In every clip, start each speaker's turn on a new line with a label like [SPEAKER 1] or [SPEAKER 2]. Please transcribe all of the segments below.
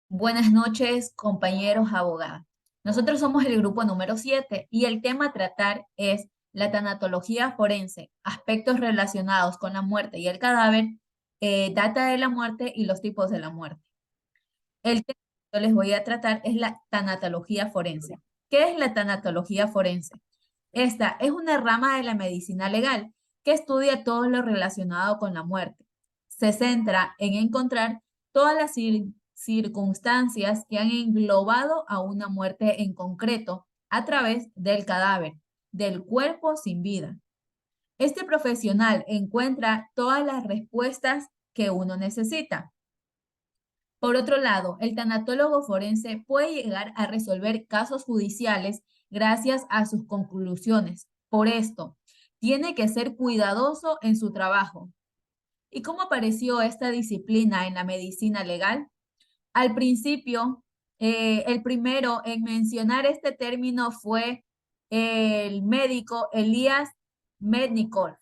[SPEAKER 1] Buenas noches, compañeros abogados. Nosotros somos el grupo número 7 y el tema a tratar es la tanatología forense, aspectos relacionados con la muerte y el cadáver, data de la muerte y los tipos de la muerte. El tema que yo les voy a tratar es la tanatología forense. ¿Qué es la tanatología forense? Esta es una rama de la medicina legal que estudia todo lo relacionado con la muerte. Se centra en encontrar todas las circunstancias que han englobado a una muerte en concreto a través del cadáver, del cuerpo sin vida. Este profesional encuentra todas las respuestas que uno necesita. Por otro lado, el tanatólogo forense puede llegar a resolver casos judiciales gracias a sus conclusiones. Por esto, tiene que ser cuidadoso en su trabajo. ¿Y cómo apareció esta disciplina en la medicina legal? Al principio, el primero en mencionar este término fue el médico Elías Mednikov.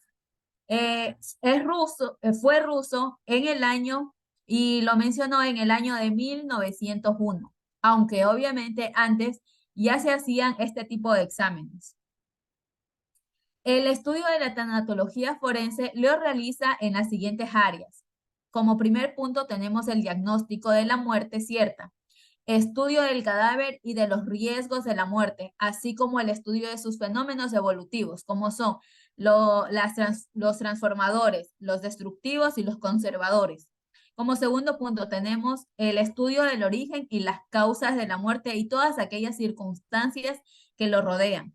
[SPEAKER 1] Es ruso, fue ruso en el año y lo mencionó en el año de 1901, aunque obviamente antes ya se hacían este tipo de exámenes. El estudio de la tanatología forense lo realiza en las siguientes áreas. Como primer punto tenemos el diagnóstico de la muerte cierta, estudio del cadáver y de los riesgos de la muerte, así como el estudio de sus fenómenos evolutivos, como son los transformadores, los destructivos y los conservadores. Como segundo punto tenemos el estudio del origen y las causas de la muerte y todas aquellas circunstancias que lo rodean.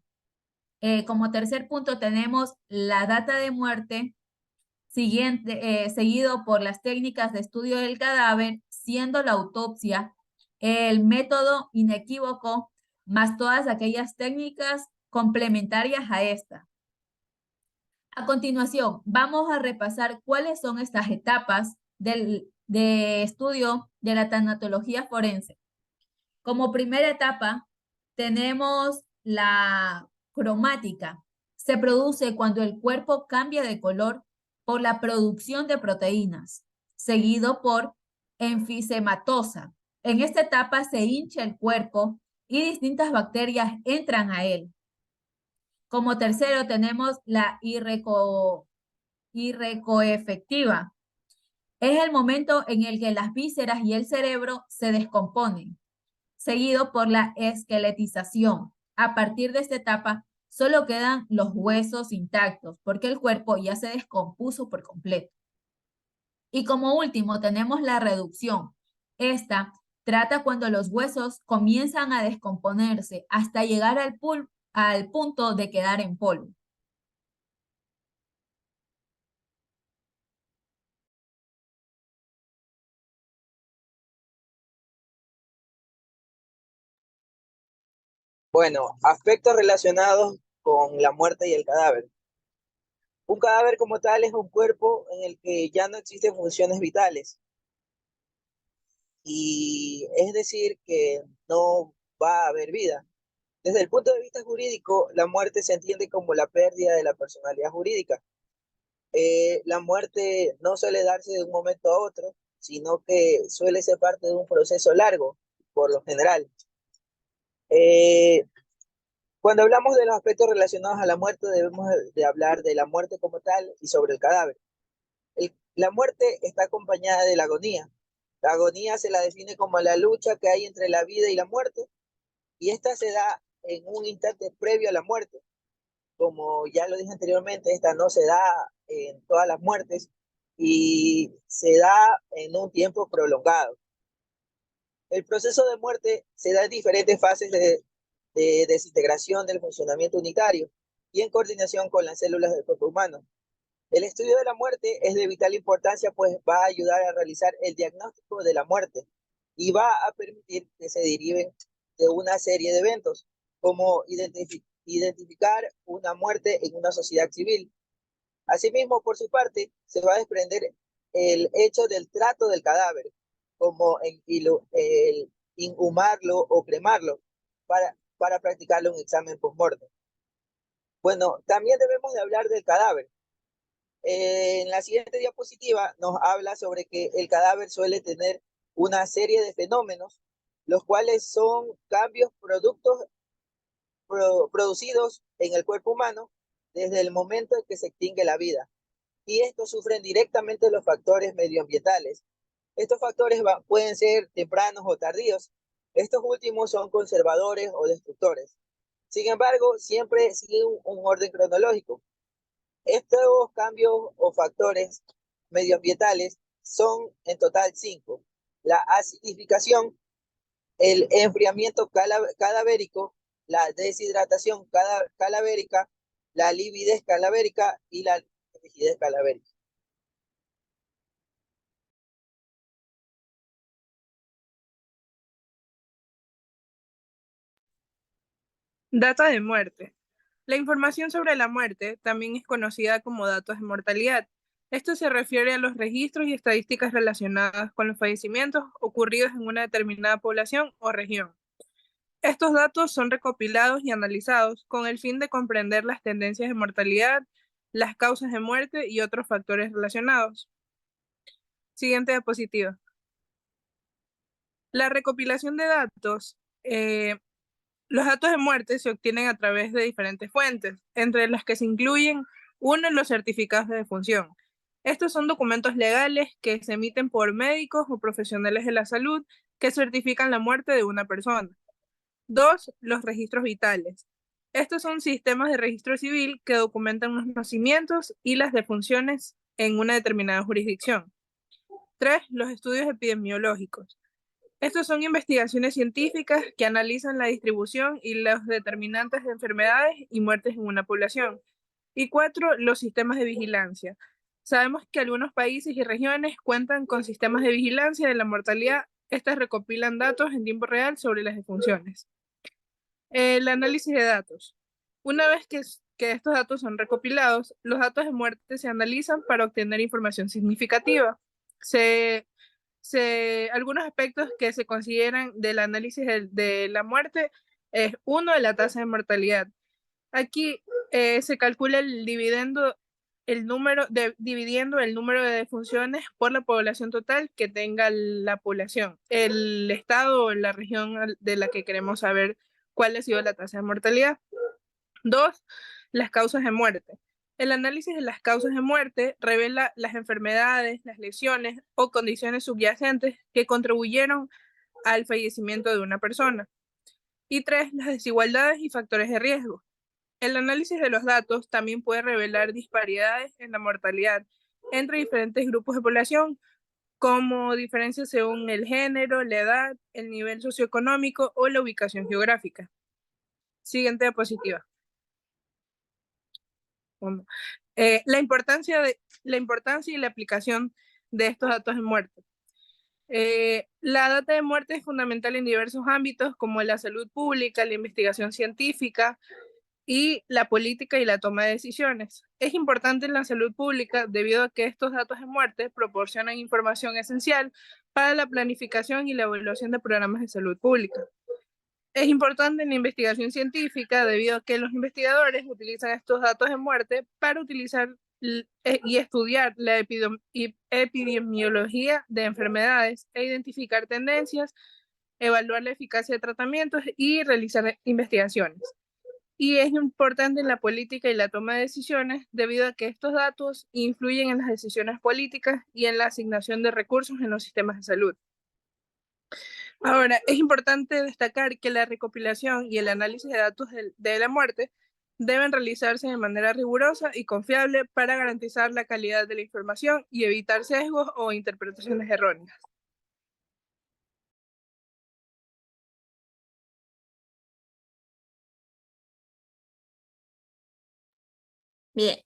[SPEAKER 1] Como tercer punto tenemos la data de muerte, seguido por las técnicas de estudio del cadáver, siendo la autopsia el método inequívoco, más todas aquellas técnicas complementarias a esta. A continuación, vamos a repasar cuáles son estas etapas de estudio de la tanatología forense. Como primera etapa, tenemos la cromática. Se produce cuando el cuerpo cambia de color por la producción de proteínas, seguido por enfisematosa. En esta etapa se hincha el cuerpo y distintas bacterias entran a él. Como tercero tenemos la irrecoefectiva. Es el momento en el que las vísceras y el cerebro se descomponen, seguido por la esqueletización. A partir de esta etapa, solo quedan los huesos intactos, porque el cuerpo ya se descompuso por completo. Y como último, tenemos la reducción. Esta trata cuando los huesos comienzan a descomponerse hasta llegar al punto de quedar en polvo.
[SPEAKER 2] Bueno, aspectos relacionados con la muerte y el cadáver. Un cadáver como tal es un cuerpo en el que ya no existen funciones vitales y es decir que no va a haber vida. Desde el punto de vista jurídico, la muerte se entiende como la pérdida de la personalidad jurídica. La muerte no suele darse de un momento a otro, sino que suele ser parte de un proceso largo, por lo general. Eh, Cuando hablamos de los aspectos relacionados a la muerte, debemos de hablar de la muerte como tal y sobre el cadáver. La muerte está acompañada de la agonía. La agonía se la define como la lucha que hay entre la vida y la muerte, y esta se da en un instante previo a la muerte. Como ya lo dije anteriormente, esta no se da en todas las muertes y se da en un tiempo prolongado. El proceso de muerte se da en diferentes fases de desintegración del funcionamiento unitario y en coordinación con las células del cuerpo humano. El estudio de la muerte es de vital importancia, pues va a ayudar a realizar el diagnóstico de la muerte y va a permitir que se deriven de una serie de eventos, como identificar una muerte en una sociedad civil. Asimismo, por su parte, se va a desprender el hecho del trato del cadáver, como el inhumarlo o cremarlo, para practicarle un examen post-mortem. Bueno, también debemos de hablar del cadáver. En la siguiente diapositiva nos habla sobre que el cadáver suele tener una serie de fenómenos, los cuales son cambios producidos en el cuerpo humano desde el momento en que se extingue la vida. Y estos sufren directamente los factores medioambientales. Estos factores pueden ser tempranos o tardíos. Estos últimos son conservadores o destructores. Sin embargo, siempre sigue un orden cronológico. Estos cambios o factores medioambientales son en total 5. La acidificación, el enfriamiento cadavérico, la deshidratación cadavérica, la lividez cadavérica y la rigidez cadavérica.
[SPEAKER 3] Data de muerte. La información sobre la muerte también es conocida como datos de mortalidad. Esto se refiere a los registros y estadísticas relacionadas con los fallecimientos ocurridos en una determinada población o región. Estos datos son recopilados y analizados con el fin de comprender las tendencias de mortalidad, las causas de muerte y otros factores relacionados. Siguiente diapositiva. La recopilación de datos. Los datos de muerte se obtienen a través de diferentes fuentes, entre las que se incluyen, uno, los certificados de defunción. Estos son documentos legales que se emiten por médicos o profesionales de la salud que certifican la muerte de una persona. Dos, los registros vitales. Estos son sistemas de registro civil que documentan los nacimientos y las defunciones en una determinada jurisdicción. Tres, los estudios epidemiológicos. Estos son investigaciones científicas que analizan la distribución y los determinantes de enfermedades y muertes en una población. Y cuatro, los sistemas de vigilancia. Sabemos que algunos países y regiones cuentan con sistemas de vigilancia de la mortalidad. Estas recopilan datos en tiempo real sobre las defunciones. El análisis de datos. Una vez que estos datos son recopilados, los datos de muerte se analizan para obtener información significativa. Algunos aspectos que se consideran del análisis de la muerte es uno de la tasa de mortalidad. Aquí se calcula dividiendo el número de defunciones por la población total que tenga la población, el estado o la región de la que queremos saber cuál ha sido la tasa de mortalidad. Dos, las causas de muerte. El análisis de las causas de muerte revela las enfermedades, las lesiones o condiciones subyacentes que contribuyeron al fallecimiento de una persona. Y tres, las desigualdades y factores de riesgo. El análisis de los datos también puede revelar disparidades en la mortalidad entre diferentes grupos de población, como diferencias según el género, la edad, el nivel socioeconómico o la ubicación geográfica. Siguiente diapositiva. La importancia y la aplicación de estos datos de muerte. La data de muerte es fundamental en diversos ámbitos como la salud pública, la investigación científica y la política y la toma de decisiones. Es importante en la salud pública debido a que estos datos de muerte proporcionan información esencial para la planificación y la evaluación de programas de salud pública. Es importante en la investigación científica debido a que los investigadores utilizan estos datos de muerte para utilizar y estudiar la epidemiología de enfermedades e identificar tendencias, evaluar la eficacia de tratamientos y realizar investigaciones. Y es importante en la política y la toma de decisiones debido a que estos datos influyen en las decisiones políticas y en la asignación de recursos en los sistemas de salud. Ahora, es importante destacar que la recopilación y el análisis de datos de la muerte deben realizarse de manera rigurosa y confiable para garantizar la calidad de la información y evitar sesgos o interpretaciones erróneas.
[SPEAKER 4] Bien,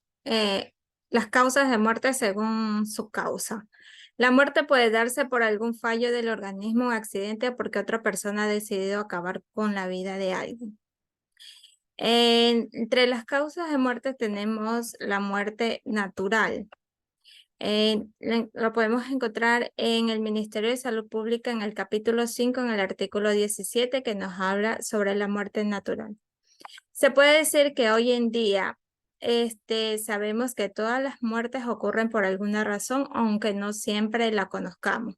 [SPEAKER 4] las causas de muerte según su causa. La muerte puede darse por algún fallo del organismo o accidente o porque otra persona ha decidido acabar con la vida de alguien. Entre las causas de muerte tenemos la muerte natural. Lo podemos encontrar en el Ministerio de Salud Pública en el capítulo 5, en el artículo 17, que nos habla sobre la muerte natural. Se puede decir que hoy en día sabemos que todas las muertes ocurren por alguna razón, aunque no siempre la conozcamos.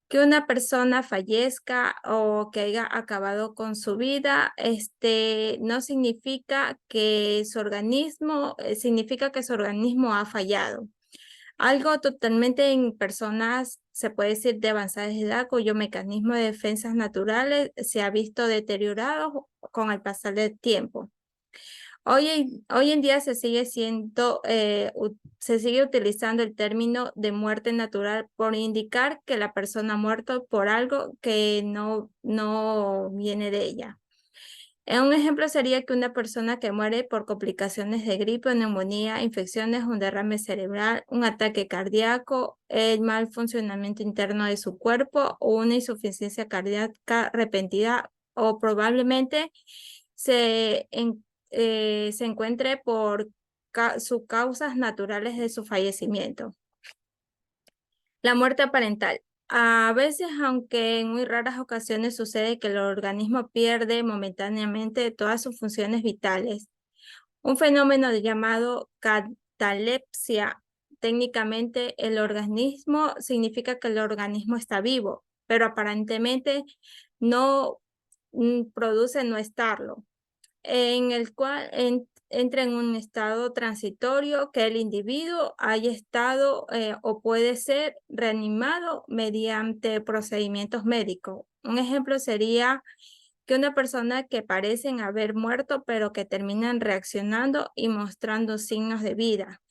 [SPEAKER 4] Que una persona fallezca o que haya acabado con su vida, no significa que significa que su organismo ha fallado. Algo totalmente en personas, se puede decir, de avanzada edad, cuyo mecanismo de defensas naturales se ha visto deteriorado con el pasar del tiempo. Hoy en día se sigue se sigue utilizando el término de muerte natural por indicar que la persona ha muerto por algo que no viene de ella. Un ejemplo sería que una persona que muere por complicaciones de gripe, neumonía, infecciones, un derrame cerebral, un ataque cardíaco, el mal funcionamiento interno de su cuerpo o una insuficiencia cardíaca repentina o probablemente se encuentre por sus causas naturales de su fallecimiento. La muerte parental. A veces, aunque en muy raras ocasiones sucede que el organismo pierde momentáneamente todas sus funciones vitales. Un fenómeno llamado catalepsia. Técnicamente, el organismo significa que el organismo está vivo, pero aparentemente no produce no estarlo, en el cual entra en un estado transitorio que el individuo haya estado o puede ser reanimado mediante procedimientos médicos. Un ejemplo sería que una persona que parecen haber muerto pero que terminan reaccionando y mostrando signos de vida.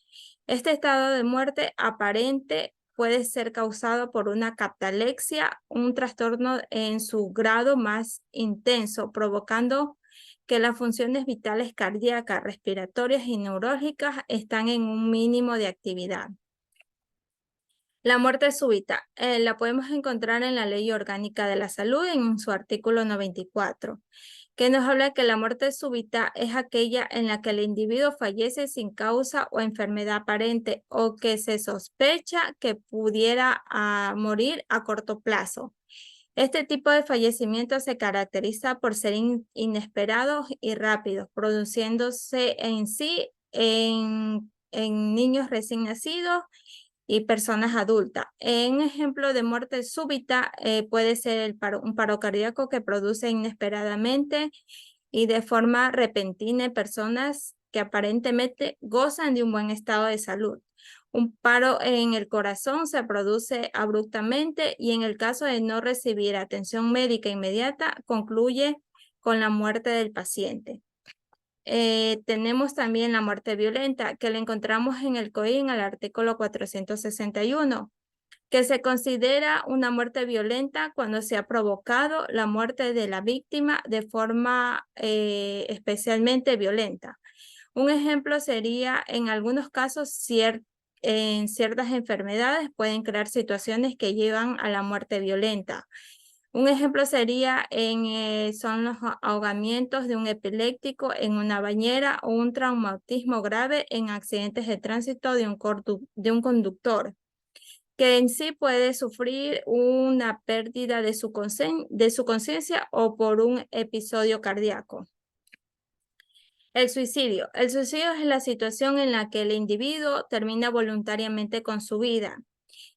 [SPEAKER 4] Este estado de muerte aparente puede ser causado por una catalepsia, un trastorno en su grado más intenso, provocando que las funciones vitales cardíacas, respiratorias y neurológicas están en un mínimo de actividad. La muerte súbita la podemos encontrar en la Ley Orgánica de la Salud en su artículo 94, que nos habla que la muerte súbita es aquella en la que el individuo fallece sin causa o enfermedad aparente o que se sospecha que pudiera morir a corto plazo. Este tipo de fallecimiento se caracteriza por ser inesperados y rápidos, produciéndose en sí en niños recién nacidos y personas adultas. Un ejemplo de muerte súbita puede ser un paro cardíaco que produce inesperadamente y de forma repentina en personas que aparentemente gozan de un buen estado de salud. Un paro en el corazón se produce abruptamente y en el caso de no recibir atención médica inmediata, concluye con la muerte del paciente. Tenemos también la muerte violenta, que la encontramos en el COI en el artículo 461, que se considera una muerte violenta cuando se ha provocado la muerte de la víctima de forma especialmente violenta. Un ejemplo sería, en algunos casos, en ciertas enfermedades pueden crear situaciones que llevan a la muerte violenta. Un ejemplo sería son los ahogamientos de un epiléptico en una bañera o un traumatismo grave en accidentes de tránsito de un conductor, que en sí puede sufrir una pérdida de su conciencia o por un episodio cardíaco. El suicidio. El suicidio es la situación en la que el individuo termina voluntariamente con su vida.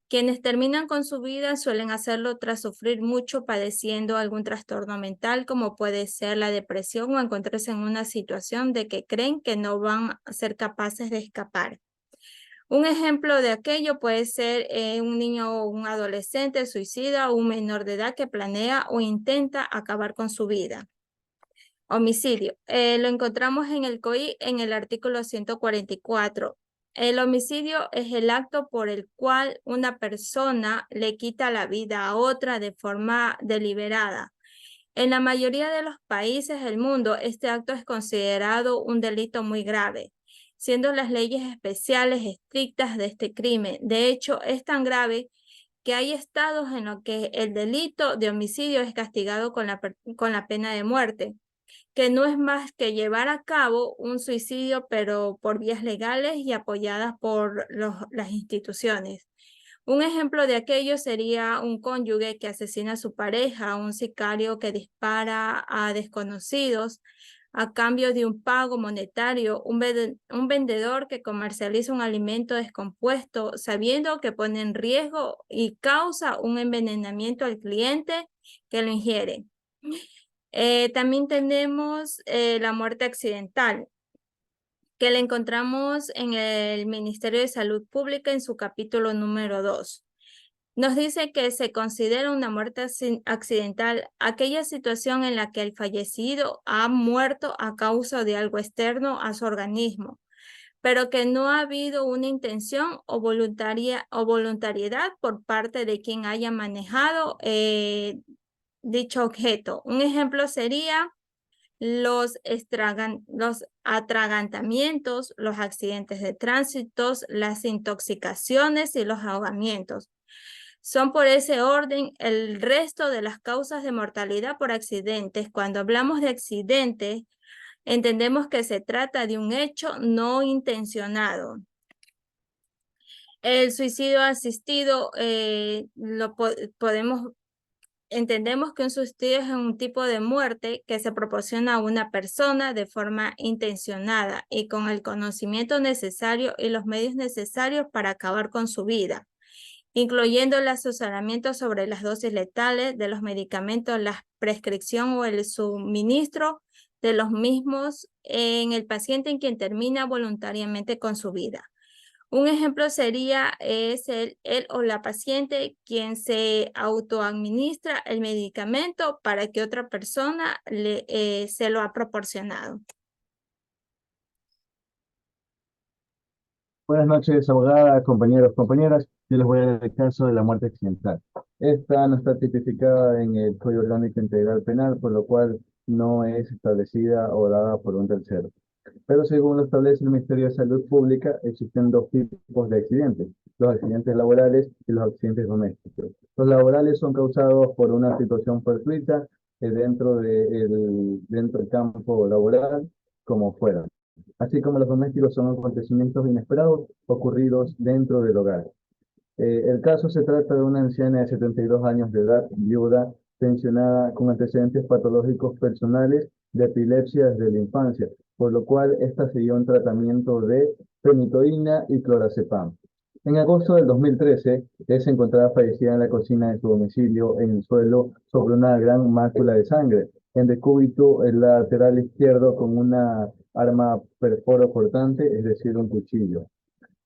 [SPEAKER 4] Quienes terminan con su vida suelen hacerlo tras sufrir mucho padeciendo algún trastorno mental, como puede ser la depresión o encontrarse en una situación de que creen que no van a ser capaces de escapar. Un ejemplo de aquello puede ser un niño o un adolescente suicida o un menor de edad que planea o intenta acabar con su vida. Homicidio. Lo encontramos en el COI en el artículo 144. El homicidio es el acto por el cual una persona le quita la vida a otra de forma deliberada. En la mayoría de los países del mundo, este acto es considerado un delito muy grave, siendo las leyes especiales estrictas de este crimen. De hecho, es tan grave que hay estados en los que el delito de homicidio es castigado con la pena de muerte, que no es más que llevar a cabo un suicidio, pero por vías legales y apoyadas por las instituciones. Un ejemplo de aquello sería un cónyuge que asesina a su pareja, un sicario que dispara a desconocidos, a cambio de un pago monetario, un vendedor que comercializa un alimento descompuesto sabiendo que pone en riesgo y causa un envenenamiento al cliente que lo ingiere. También tenemos la muerte accidental, que la encontramos en el Ministerio de Salud Pública en su capítulo número 2. Nos dice que se considera una muerte accidental aquella situación en la que el fallecido ha muerto a causa de algo externo a su organismo, pero que no ha habido una intención o voluntariedad por parte de quien haya manejado dicho objeto. Un ejemplo sería los atragantamientos, los accidentes de tránsito, las intoxicaciones y los ahogamientos. Son por ese orden el resto de las causas de mortalidad por accidentes. Cuando hablamos de accidentes, entendemos que se trata de un hecho no intencionado. El suicidio asistido entendemos que un suicidio es un tipo de muerte que se proporciona a una persona de forma intencionada y con el conocimiento necesario y los medios necesarios para acabar con su vida, incluyendo el asesoramiento sobre las dosis letales de los medicamentos, la prescripción o el suministro de los mismos en el paciente en quien termina voluntariamente con su vida. Un ejemplo sería él o la paciente quien se autoadministra el medicamento para que otra persona se lo ha proporcionado.
[SPEAKER 5] Buenas noches, abogada, compañeros, compañeras. Yo les voy a dar el caso de la muerte accidental. Esta no está tipificada en el Código Orgánico Integral Penal, por lo cual no es establecida o dada por un tercero. Pero según lo establece el Ministerio de Salud Pública, existen dos tipos de accidentes: los accidentes laborales y los accidentes domésticos. Los laborales son causados por una situación fortuita dentro del campo laboral, como fuera. Así como los domésticos son acontecimientos inesperados ocurridos dentro del hogar. El caso se trata de una anciana de 72 años de edad, viuda, pensionada, con antecedentes patológicos personales de epilepsia desde la infancia, por lo cual esta siguió un tratamiento de fenitoína y clorazepam. En agosto del 2013, se encontraba fallecida en la cocina de su domicilio, en el suelo, sobre una gran mácula de sangre, en decúbito el lateral izquierdo con una arma perforo cortante, es decir, un cuchillo,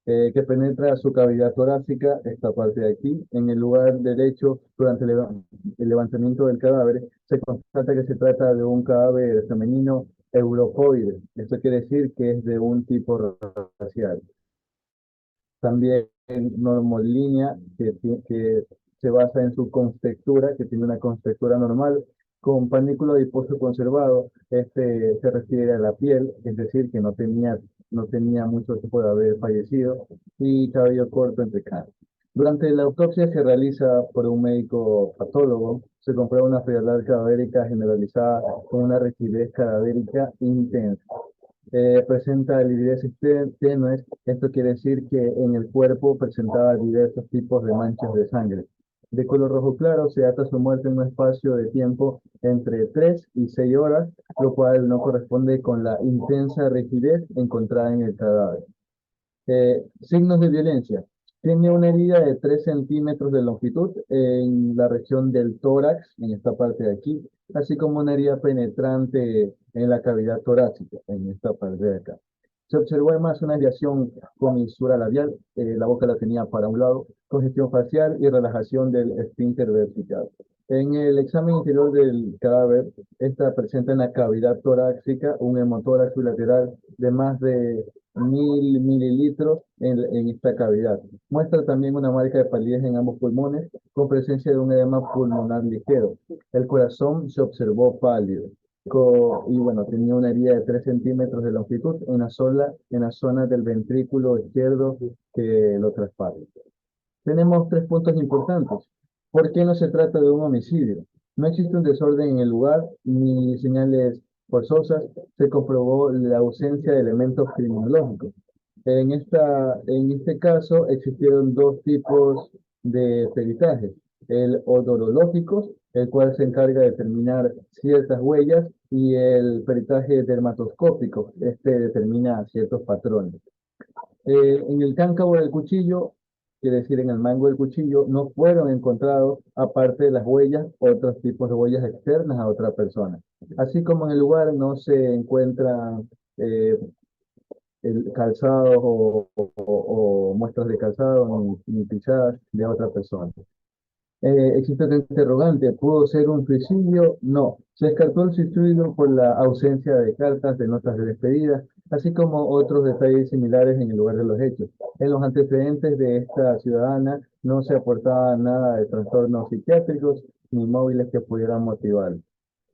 [SPEAKER 5] que penetra su cavidad torácica, esta parte de aquí. En el lugar derecho, durante el levantamiento del cadáver, se constata que se trata de un cadáver femenino europoide. Esto quiere decir que es de un tipo racial. También normolínea, que se basa en su contextura, que tiene una contextura normal, con panículo adiposo conservado. Este se refiere a la piel, es decir, que no tenía mucho tiempo de haber fallecido, y cabello corto entre caras. Durante la autopsia que realiza por un médico patólogo, se comprueba una frialdad cadavérica generalizada con una rigidez cadavérica intensa. Presenta lividez tenues. Esto quiere decir que en el cuerpo presentaba diversos tipos de manchas de sangre. De color rojo claro, se data su muerte en un espacio de tiempo entre 3 y 6 horas, lo cual no corresponde con la intensa rigidez encontrada en el cadáver. Signos de violencia. Tiene una herida de 3 centímetros de longitud en la región del tórax, en esta parte de aquí, así como una herida penetrante en la cavidad torácica, en esta parte de acá. Se observó además una aleación con misura labial, la boca la tenía para un lado, congestión facial y relajación del esfínter vertical. En el examen interior del cadáver, esta presenta en la cavidad torácica un hemotórax bilateral de más de 1000 mililitros en esta cavidad. Muestra también una marca de palidez en ambos pulmones, con presencia de un edema pulmonar ligero. El corazón se observó pálido. Y bueno, tenía una herida de 3 centímetros de longitud en la zona del ventrículo izquierdo que lo traspasa. Tenemos 3 puntos importantes. ¿Por qué no se trata de un homicidio? No existe un desorden en el lugar ni señales forzosas. Se comprobó la ausencia de elementos criminológicos. En este caso existieron 2 tipos de peritajes. el odorológico, el cual se encarga de determinar ciertas huellas, y el peritaje dermatoscópico, este determina ciertos patrones. En el cáncavo del cuchillo, quiere decir en el mango del cuchillo, no fueron encontrados, aparte de las huellas, otros tipos de huellas externas a otra persona. Así como en el lugar no se encuentran el calzado o muestras de calzado ni pisadas de otra persona. Existe otro interrogante, ¿pudo ser un suicidio? No, se descartó el suicidio por la ausencia de cartas, de notas de despedida, así como otros detalles similares en el lugar de los hechos. En los antecedentes de esta ciudadana no se aportaba nada de trastornos psiquiátricos ni móviles que pudieran motivar.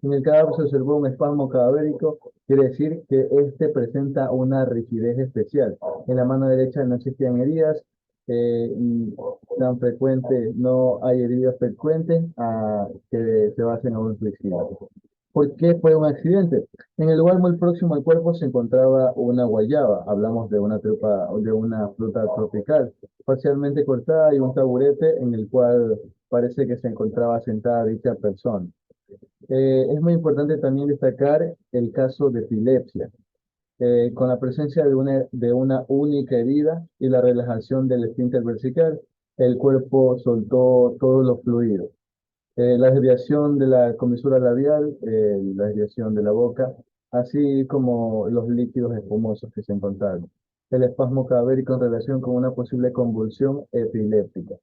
[SPEAKER 5] En el cadáver se observó un espasmo cadavérico, quiere decir que este presenta una rigidez especial. En la mano derecha no existían heridas, y tan frecuente, no hay heridas frecuentes que se basen en un suicidio. ¿Por qué fue un accidente? En el lugar muy próximo al cuerpo se encontraba una guayaba, hablamos de una de una fruta tropical, parcialmente cortada, y un taburete en el cual parece que se encontraba sentada dicha persona. Es muy importante también destacar el caso de epilepsia. Con la presencia de una única herida y la relajación del esfínter versical, el cuerpo soltó todos los fluidos. La desviación de la comisura labial, la desviación de la boca, así como los líquidos espumosos que se encontraron. El espasmo cadavérico en relación con una posible convulsión epiléptica.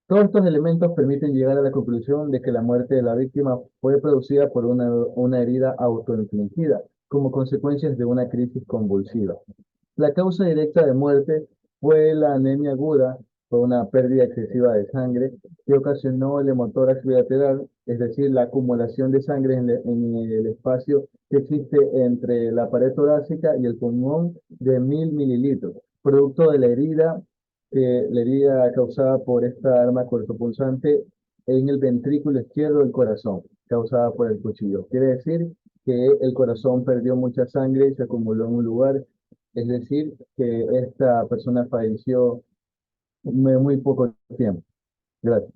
[SPEAKER 5] Todos estos elementos permiten llegar a la conclusión de que la muerte de la víctima fue producida por una herida autoinfligida como consecuencia de una crisis convulsiva. La causa directa de muerte fue la anemia aguda, fue una pérdida excesiva de sangre que ocasionó el hemotórax bilateral, es decir, la acumulación de sangre en el espacio que existe entre la pared torácica y el pulmón de 1000 mililitros, producto de la herida causada por esta arma cortopunzante en el ventrículo izquierdo del corazón, causada por el cuchillo. Quiere decir que el corazón perdió mucha sangre y se acumuló en un lugar, es decir, que esta persona falleció muy poco tiempo. Gracias.